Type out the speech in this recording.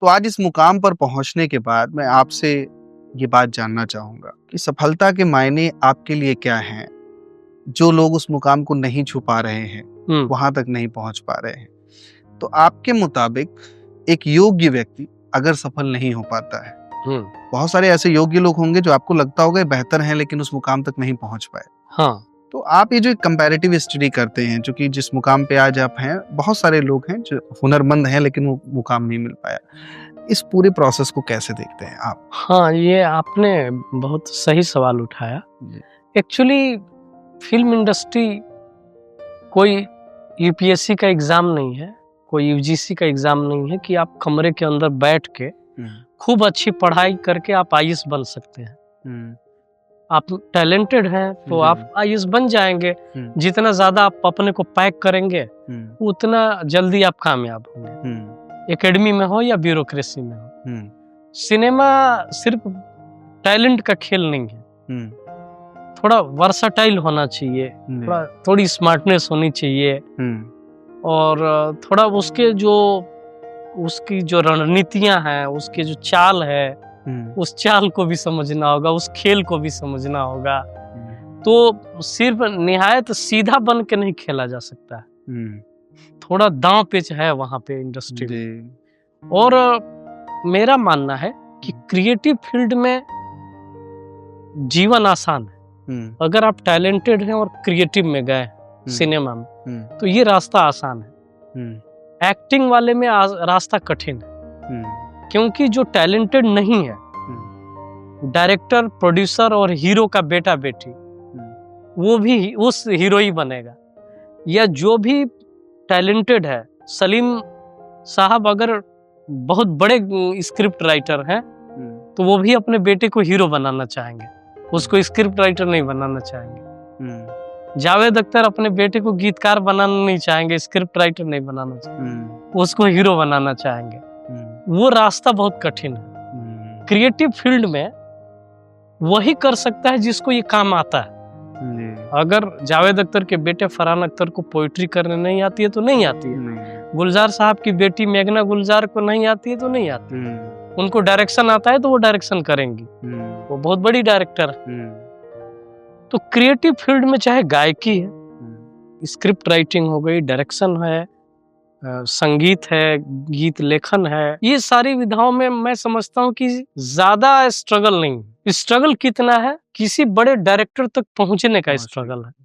तो आज इस मुकाम पर पहुंचने के बाद मैं आपसे ये बात जानना चाहूंगा कि सफलता के मायने आपके लिए क्या हैं? जो लोग उस मुकाम को नहीं छू पा रहे हैं, वहां तक नहीं पहुंच पा रहे हैं, तो आपके मुताबिक एक योग्य व्यक्ति अगर सफल नहीं हो पाता है, बहुत सारे ऐसे योग्य लोग होंगे जो आपको लगता होगा बेहतर हैं लेकिन उस मुकाम तक नहीं पहुंच पाए। हाँ। तो आप ये जो कंपैरेटिव स्टडी करते हैं, जो कि जिस मुकाम पे आज आप हैं, बहुत सारे लोग हैं जो हुनरमंद हैं लेकिन वो मुकाम नहीं मिल पाया, इस पूरे प्रोसेस को कैसे देखते हैं आप? हाँ, ये आपने बहुत सही सवाल उठाया। एक्चुअली फिल्म इंडस्ट्री कोई यूपीएससी का एग्जाम नहीं है, कोई यूजीसी का एग्जाम नहीं है कि आप कमरे के अंदर बैठ के खूब अच्छी पढ़ाई करके आप आईएएस बन सकते हैं। आप टैलेंटेड हैं तो आप आईएएस बन जाएंगे। जितना ज्यादा आप अपने को पैक करेंगे उतना जल्दी आप कामयाब होंगे, एकेडमी में हो या ब्यूरोक्रेसी में हो। सिनेमा सिर्फ टैलेंट का खेल नहीं है, थोड़ा वर्सटाइल होना चाहिए, थोड़ी स्मार्टनेस होनी चाहिए, और थोड़ा उसकी जो रणनीतियां हैं, उसके जो चाल है, उस चाल को भी समझना होगा, उस खेल को भी समझना होगा। तो सिर्फ निहायत सीधा बन के नहीं खेला जा सकता है, थोड़ा दांव पेच है वहां पे इंडस्ट्री में। और मेरा मानना है कि क्रिएटिव फील्ड में जीवन आसान है। अगर आप टैलेंटेड हैं और क्रिएटिव में गए सिनेमा में तो ये रास्ता आसान है। एक्टिंग वाले में रास्ता कठिन है, क्योंकि जो टैलेंटेड नहीं है, डायरेक्टर, प्रोड्यूसर और हीरो का बेटा बेटी, वो भी उस हीरो ही बनेगा। या जो भी टैलेंटेड है, सलीम साहब अगर बहुत बड़े स्क्रिप्ट राइटर हैं तो वो भी अपने बेटे को हीरो बनाना चाहेंगे, उसको स्क्रिप्ट राइटर नहीं बनाना चाहेंगे। जावेद अख्तर अपने बेटे को गीतकार बनाना नहीं चाहेंगे, स्क्रिप्ट राइटर नहीं बनाना चाहेंगे, उसको हीरो बनाना चाहेंगे। वो रास्ता बहुत कठिन है। क्रिएटिव फील्ड में वही कर सकता है जिसको ये काम आता है। अगर जावेद अख्तर के बेटे फरहान अख्तर को पोइट्री करने नहीं आती है तो नहीं आती है, गुलजार साहब की बेटी मेघना गुलजार को नहीं आती है तो नहीं आती है, उनको डायरेक्शन आता है तो वो डायरेक्शन करेंगी, वो बहुत बड़ी डायरेक्टर है। तो क्रिएटिव फील्ड में चाहे गायकी है, स्क्रिप्ट राइटिंग हो गई, डायरेक्शन है, संगीत है, गीत लेखन है, ये सारी विधाओं में मैं समझता हूँ कि ज्यादा स्ट्रगल नहीं। स्ट्रगल कितना है, किसी बड़े डायरेक्टर तक पहुंचने का स्ट्रगल है।